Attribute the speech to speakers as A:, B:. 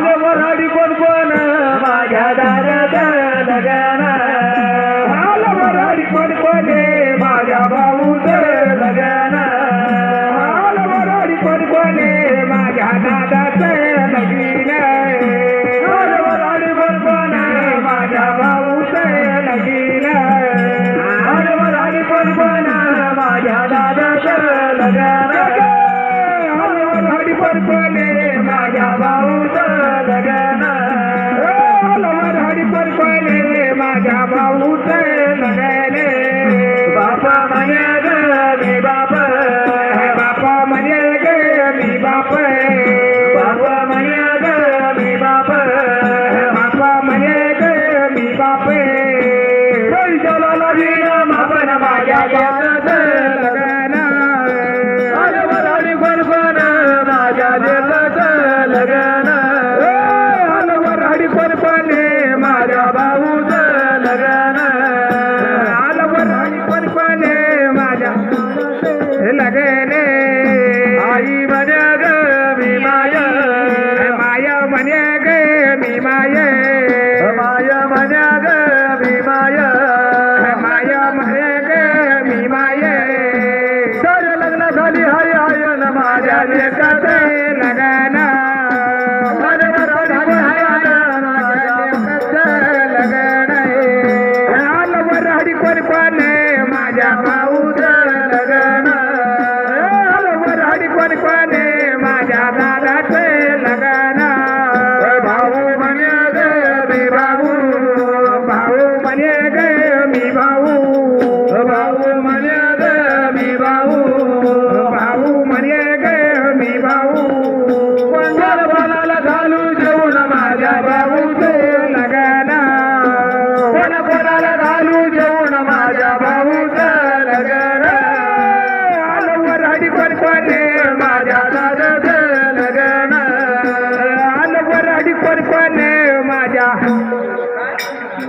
A: आले वराडी कोण कोण माझ्या दाराचं लगन आलं वराडी कोण कोण माझ्या भाऊचं लगन आलं वराडी कोण कोण माझ्या दादाचं लगीन आलं वराडी कोण कोण माझ्या भाऊचं लगीन आलं वराडी कोण कोण माझ्या दादाचं लगन आलं वराडी कोण कोण माझ्या भाऊचं लगन आलं वराडी कोण कोण माझ्या भाऊचं लगन बापा म्हणे ग मी बाप बापा म्हणे ग मी बाप बापा म्हणे ग मी बाप बापा म्हणे ग मी बाप पैशाला लागीन मापन माझ्या देवाचं लगन आलं वराडी कोण कोण माझ्या देवाचं लगन आलं वराडी कोण कोण माझ्या भाऊचं लगन आलं वराडी कोण कोण माझ्या लगन आई म्हणे ग मी माय माया म्हणे ग मी माय माया म्हणे ग मी माय माया म्हणे ग मी माय तर लग्न झाली हरी आयन माझ्या लेकाचं लगन लगन आलं वराडी कोण कोण माझ्या भाऊचं लगन आलं वराडी कोण कोण माझ्या दादाचं लगन भाऊ म्हणे ग मी भाऊ भाऊ म्हणे ग मी भाऊ भाऊ म्हणे ग मी भाऊ भाऊ म्हणे ग मी भाऊ पंढर बालाला घालू जेवून माझ्या भाऊचं लगन कोण कोणाला घालू जेवून माझ्या भाऊचं लगन आलं वराडी कोण कोण माझ्या दादाचं लगन आलं वराडी कोण कोण माझ्या